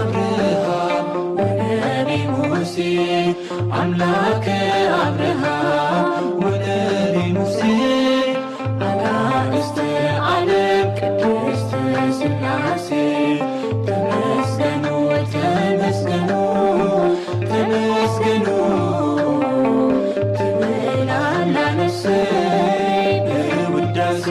አብርሃም ወነቢ ሙሴ አምላከ አብርሃም ወነቢ ሙሴ አጋዕዝተ ዓለም ቅድስት ሥላሴ ተመስገኑ ተመስገኑ ተመስገኑ ትብላላ ነፍሰይ በውዳሴ።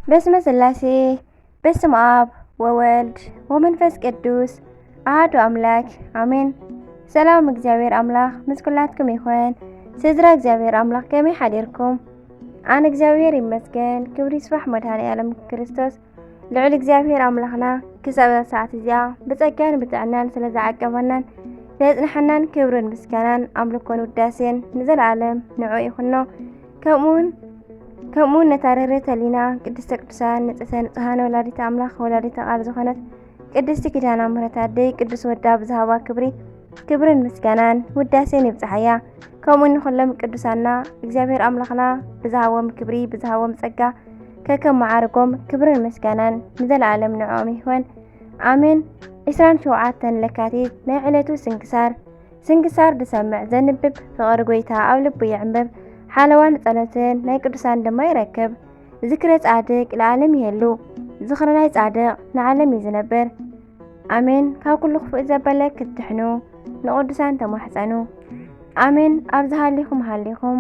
በስመ ሥላሴ በስመ አብ ወወልድ ወመንፈስ ቅዱስ አሐዱ አምላክ አሜን። ሰላም እግዚአብሔር አምላክ ምስ ኩላትኩም ይኹን። ስድራ እግዚአብሔር አምላክ ከመይ ሓዲርኩም? አነ እግዚአብሔር ይመስገን። ክብሪ ይስፋሕ መድኃኔዓለም ክርስቶስ ልዑል እግዚአብሔር አምላኽና ክሳብ ሰዓት እዚኣ ብጸጋን ብጥዕናን ስለ ዝዓቀበናን ዘጽንሐናን ክብርን ምስጋናን አምልኮን ውዳሴን ንዘለዓለም ንዑ ይኹኖ። ከምኡውን ነታርህርት ህሊና ቅድስተ ቅዱሳን ንጽሕተ ንጹሓን ወላዲተ አምላኽ ወላዲተ ቃል ዝኾነት ቅድስቲ ኪዳነ ምሕረት አደይ ቅዱስ ወዳ ብዝሃባ ክብርን ምስጋናን ውዳሴን ይብጽሐያ። ከምኡውን ንኹሎም ቅዱሳና እግዚአብሔር አምላኽና ብዝሃቦም ክብሪ ብዝሃቦም ጸጋ ከከም መዓርጎም ክብርን ምስጋናን ንዘለዓለም ንዖም ይኹን አሜን። 27 ለካቲት ናይ ዕለቱ ስንክሳር ድሰምዕ ዘንብብ ፍቕሪ ጎይታ ኣብ ልቡ ይዕንብብ ሓለዋን ጸሎትን ናይ ቅዱሳን ድማ ይረክብ። ዝክረ ጻድቅ ለዓለም ይሄሉ ዝኽረ ናይ ጻድቅ ንዓለም ይዝነብር አሜን። ካብ ኩሉ ክፉእ ዘበለ ክትሕኑ ንቅዱሳን ተማሕፀኑ አሜን። ኣብ ዝሃሊኹም ሃሊኹም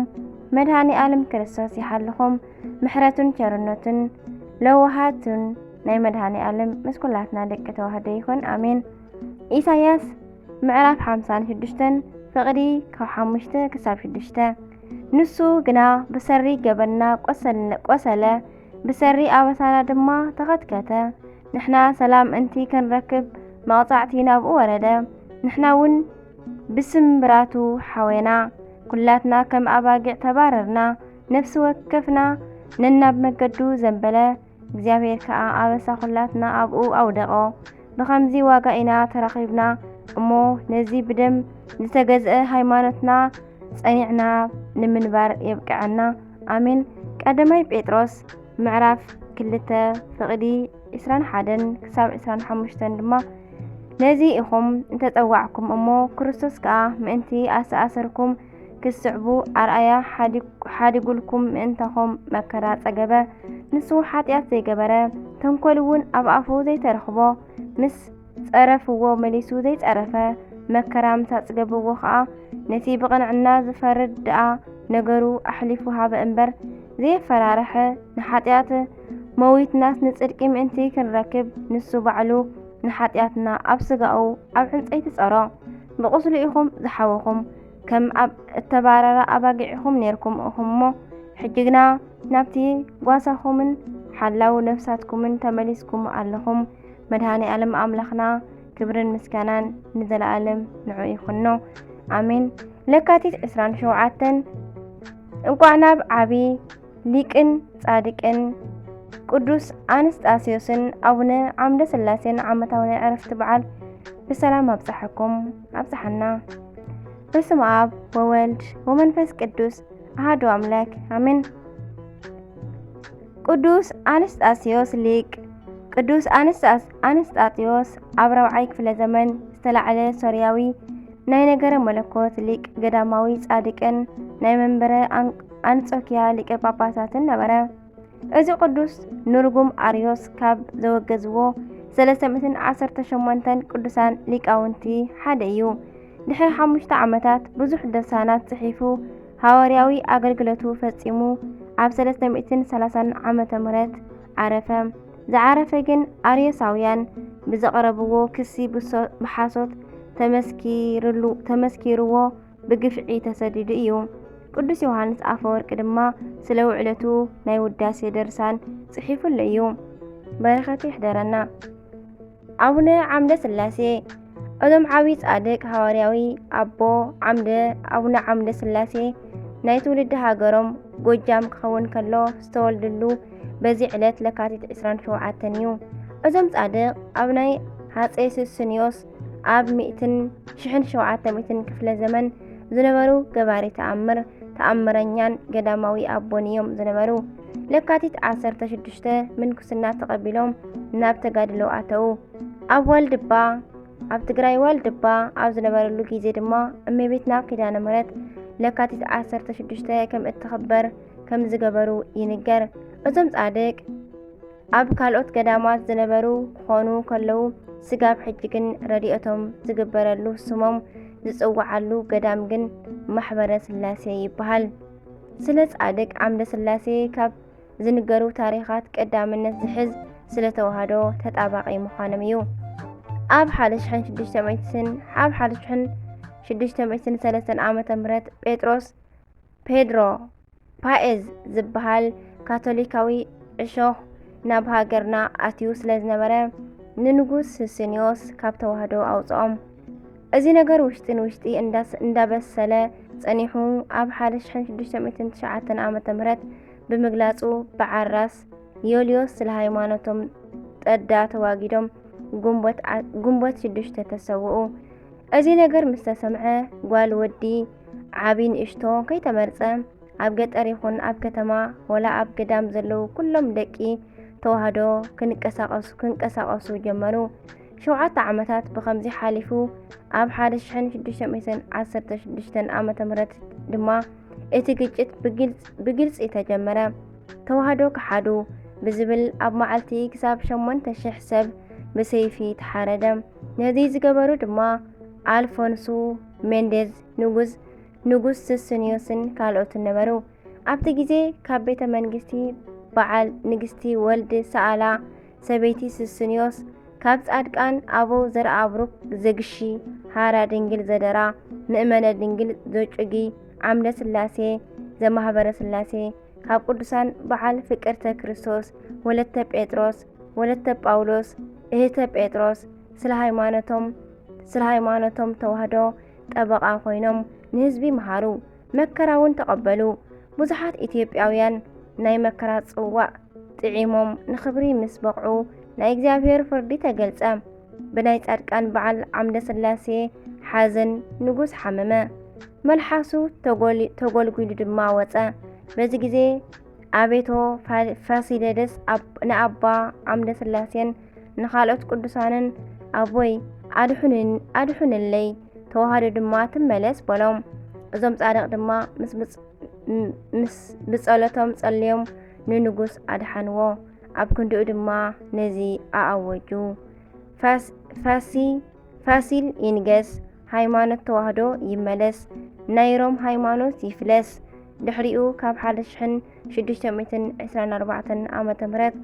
መድኃኔ ዓለም ክርስቶስ ይሓልኹም ምሕረቱን ቸርነቱን ለዋሃቱን ናይ መድኃኔ ዓለም ምስ ኩላትና ደቂ ተዋህደ ይኹን አሜን። ኢሳይያስ ምዕራፍ 56 ፍቕዲ ካብ 5 ክሳብ 6 ንሱ ግና ብሰሪ ገበና ቆሰለ ብሰሪ ኣበሳና ድማ ተኸትከተ። ንሕና ሰላም እንቲ ክንረክብ መቕጻዕቲ ናብኡ ወረደ። ንሕና እውን ብስምብራቱ ሓዌና ኩላትና ከም ኣባጊዕ ተባረርና። ነፍሲ ወከፍና ነናብ መገዱ ዘንበለ እግዚአብሔር ከዓ ኣበሳ ኩላትና ኣብኡ ኣውደቆ። ብኸምዚ ዋጋ ኢና ተረኺብና እሞ ነዚ ብደም ዝተገዝአ ሃይማኖትና ጸኒዕና ንምንባር የብቅዐና አሜን። ቀዳማይ ጴጥሮስ ምዕራፍ 2 ፍቕዲ 21 ክሳብ 25 ድማ ነዚ ኢኹም እንተጸዋዕኩም እሞ ክርስቶስ ከዓ ምእንቲ ኣሰኣሰርኩም ክስዕቡ ኣርአያ ሓዲጉልኩም ምእንተኹም መከራ ጸገበ። ንሱ ሓጢአት ዘይገበረ ተንኰል እውን ኣብ ኣፉ ዘይተረኽቦ ምስ ጸረፍዎ መሊሱ ዘይጸረፈ መከራ ምሳጽገብዎ ከዓ ነቲ ብቕንዕና ዝፈርድ ደኣ ነገሩ ኣሕሊፉ ሃበ እምበር ዘየፈራርሐ ንሓጢአት መዊትናስ ንጽድቂ ምእንቲ ክንረክብ ንሱ ባዕሉ ንሓጢአትና ኣብ ስጋኡ ኣብ ዕንፀይቲ ጸሮ። ብቁስሉ ኢኹም ዝሓወኹም ከም ኣብ እተባረረ ኣባጊዕኹም ነርኩም እኹምሞ ሕጅግና ናብቲ ጓሳኹምን ሓላው ነፍሳትኩምን ተመሊስኩም ኣለኹም። መድኃኔ ዓለም ኣምላኽና ክብርን ምስጋናን ንዘለዓለም ንዑ ይኹኖ አሜን። ለካቲት 27 እንኳዕ ናብ ዓብይ ሊቅን ጻድቅን ቅዱስ ኣንስጣስዮስን ኣቡነ ዓምደ ሥላሴን ዓመታዊ ናይ ዕረፍቲ በዓል ብሰላም ኣብጽሐኩም ኣብጽሐና። በስመ አብ ወወልድ ወመንፈስ ቅዱስ አሐዱ አምላክ አሜን። ቅዱስ ኣንስጣስዮስ ሊቅ ቅዱስ ኣንስጣስዮስ ኣብ 4ይ ክፍለ ዘመን ዝተላዕለ ሶርያዊ ናይ ነገረ መለኮት ሊቅ ገዳማዊ ጻድቅን ናይ መንበረ አንጾኪያ ሊቀ ጳጳሳትን ነበረ። እዚ ቅዱስ ንርጉም አርዮስ ካብ ዘወገዝዎ 318 ቅዱሳን ሊቃውንቲ ሓደ እዩ። ድሕሪ 5 ዓመታት ብዙሕ ድርሳናት ጽሒፉ ሃዋርያዊ ኣገልግሎቱ ፈጺሙ ኣብ 330 ዓመተ ምህረት ዓረፈ። ዝዓረፈ ግን አርዮሳውያን ብዘቐረብዎ ክሲ ብሓሶት ተመስኪርዎ ብግፍዒ ተሰዲዱ እዩ። ቅዱስ ዮሐንስ አፈወርቅ ድማ ስለ ውዕለቱ ናይ ውዳሴ ደርሳን ጽሒፉሉ እዩ። በረኸቱ ይሕደረና። አቡነ ዓምደ ሥላሴ እዞም ዓብይ ጻድቅ ሃዋርያዊ አቡነ ዓምደ ሥላሴ ናይ ትውልዲ ሃገሮም ጎጃም ክኸውን ከሎ ዝተወልድሉ በዚ ዕለት ለካቲት 27 እዩ። እዞም ጻድቅ ኣብ ናይ ሃፀይ ሱስንዮስ ኣብ 1700 ክፍለ ዘመን ዝነበሩ ገባሪ ተኣምረኛን ገዳማዊ ኣቦን እዮም ዝነበሩ። ለካቲት 16 ምንኩስና ተቐቢሎም ናብ ተጋድሎ ኣተው። ኣብ ትግራይ ዋልድባ ኣብ ዝነበረሉ ጊዜ ድማ እመቤትና ኪዳነ ምሕረት ለካቲት 16 ከም እትኽበር ከም ዝገበሩ ይንገር። እዞም ጻድቅ ኣብ ካልኦት ገዳማት ዝነበሩ ክኾኑ ከለዉ ስጋብ ሕጂ ግን ረድኤቶም ዝግበረሉ ስሞም ዝጽውዓሉ ገዳም ግን ማሕበረ ስላሴ ይበሃል። ስለ ጻድቅ ዓምደ ስላሴ ካብ ዝንገሩ ታሪኻት ቀዳምነት ዝሕዝ ስለ ተዋህዶ ተጣባቒ ምዃኖም እዩ። ኣብ 1603 ዓመተ ምህረት ፔድሮ ፓኤዝ ዝበሃል ካቶሊካዊ ዕሾኽ ናብ ሃገርና ኣትዩ ስለ ዝነበረ ንንጉስ ሱስንዮስ ካብ ተዋህዶ ኣውፅኦም። እዚ ነገር ውሽጢ ንውሽጢ እንዳበሰለ ጸኒሑ ኣብ 1609 ዓመተ ምህረት ብምግላጹ በዓራስ ዮልዮስ ስለ ሃይማኖቶም ጠዳ ተዋጊዶም ጉንቦት 6 ተሰውኡ። እዚ ነገር ምስ ተሰምዐ ጓል ወዲ ዓቢ ንእሽቶ ከይተመርጸ ኣብ ገጠር ይኹን ኣብ ከተማ ወላ ኣብ ገዳም ዘለዉ ኩሎም ደቂ ተዋህዶ ክንቀሳቐሱ ጀመሩ። 7 ዓመታት ብኸምዚ ሓሊፉ ኣብ 1616 ዓመተ ምህረት ድማ እቲ ግጭት ብግልፂ ተጀመረ። ተዋህዶ ክሓዱ ብዝብል ኣብ መዓልቲ ክሳብ 8,000 ሰብ ብሰይፊ ተሓረደ። ነዚ ዝገበሩ ድማ ኣልፎንሱ ሜንዴዝ ንጉስ ሱስንዮስን ካልኦትን ነበሩ። ኣብቲ ግዜ ካብ ቤተ መንግስቲ በዓል ንግስቲ ወልዲ ሰኣላ ሰበይቲ ሱስንዮስ ካብ ጻድቃን ኣበው ዘርአብሩክ ዘግሺ ሃራ ድንግል ዘደራ ምእመነ ድንግል ዘጭጊ ዓምደ ስላሴ ዘማህበረ ስላሴ ካብ ቅዱሳን በዓል ፍቅርተ ክርስቶስ ወለተ ጴጥሮስ ወለተ ጳውሎስ እህተ ጴጥሮስ ስለ ሃይማኖቶም ተዋህዶ ጠበቓ ኮይኖም ንህዝቢ መሃሩ፣ መከራውን ተቐበሉ። ብዙሓት ኢትዮጵያውያን ናይ መከራ ጽዋዕ ጥዒሞም ንኽብሪ ምስ በቕዑ ናይ እግዚአብሔር ፍርዲ ተገልጸ። ብናይ ጻድቃን በዓል ዓምደ ስላሴ ሓዘን ንጉስ ሓመመ፣ መልሓሱ ተጎልጉሉ ድማ ወፀ። በዚ ጊዜ ኣቤቶ ፋሲለደስ ንኣባ ዓምደ ስላሴን ንኻልኦት ቅዱሳንን ኣቦይ ኣድሑንለይ ተዋህዶ ድማ ትመለስ በሎም። እዞም ጻድቕ ድማ ምስ ብጸሎቶም ጸልዮም ንንጉስ ኣድሓንዎ። ኣብ ክንድኡ ድማ ነዚ ኣኣወጁ። ፋሲል ይንገስ፣ ሃይማኖት ተዋህዶ ይመለስ፣ ናይ ሮም ሃይማኖት ይፍለስ። ድሕሪኡ ካብ 1624 ዓመተ ምህረት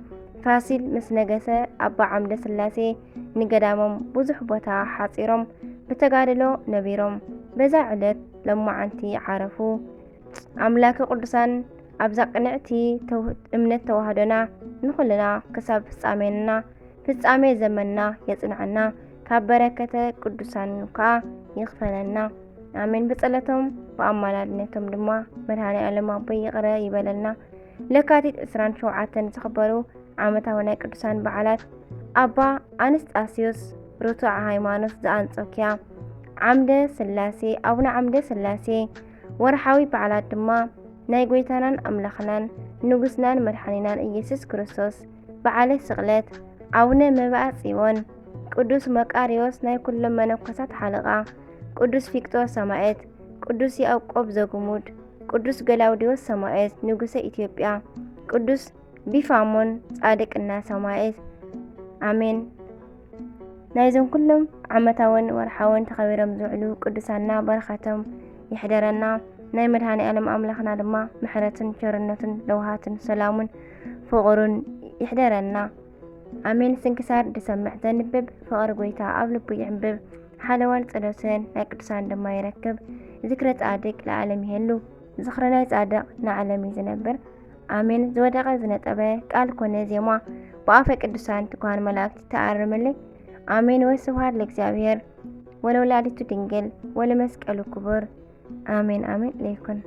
ፋሲል ምስ ነገሰ ኣባ ዓምደ ስላሴ ንገዳሞም ብዙሕ ቦታ ሓጺሮም ብተጋድሎ ነቢሮም። በዛ ዕለት ለማዓንቲ ዓረፉ። ኣምላኪ ቅዱሳን ኣብዛ ቅንዕቲ እምነት ተዋህዶና ንኹልና ክሳብ ፍጻሜ ዘመንና የጽንዐና፣ ካብ በረከተ ቅዱሳን ከዓ ይኽፈለና ኣሜን። ብጸለቶም ብኣማላድነቶም ድማ መድኃኔ ዓለም ኣቦይ ይቕረ ይበለልና። ለካቲት 27 ዝኽበሩ ዓመታዊ ናይ ቅዱሳን በዓላት ኣባ ኣንስጣስዮስ ርቱዕ ሃይማኖት ዘአንጾኪያ፣ ኣቡነ ዓምደ ስላሴ። ወርሓዊ በዓላት ድማ ናይ ጎይታናን ኣምላኽናን ንጉስናን መድኃኒናን ኢየሱስ ክርስቶስ በዓለ ስቕለት፣ ኣቡነ መብአ ጽዮን፣ ቅዱስ መቃርዮስ ናይ ኩሎም መነኮሳት ሓለቓ፣ ቅዱስ ፊቅጦስ ሰማዕት፣ ቅዱስ ያዕቆብ ዘጉሙድ፣ ቅዱስ ገላውዴዎስ ሰማዕት ንጉሰ ኢትዮጵያ፣ ቅዱስ ቢፋሞን ጻድቅና ሰማዕት ኣሜን። ናይዞም ኩሎም ዓመታውን ወርሓውን ተኸቢሮም ዝውዕሉ ቅዱሳና በረኻቶም ይሕደረና። ናይ መድኃኔ ዓለም ኣምላኽና ድማ ምሕረትን ቸርነትን ለውሃትን ሰላሙን ፍቕሩን ይሕደረና ኣሜን። ስንክሳር ድሰምዕ ዘንብብ ፍቕሪ ጎይታ ኣብ ልቡ ይዕንብብ፣ ሓለዋን ጸሎትን ናይ ቅዱሳን ድማ ይረክብ። ዝክረ ጻድቅ ለዓለም ይሄሉ፣ ዝኽረ ናይ ጻድቕ ንዓለም እዩ ዝነብር ኣሜን። ዝወደቐ ዝነጠበ ቃል ኮነ ዜማ ብኣፈ ቅዱሳን ትጓን መላእክቲ ተኣርምልይ ኣሜን። ወስብሐት ለእግዚአብሔር ወለወላዲቱ ድንግል ወለመስቀሉ ክቡር አሜን አሜን ለይኩን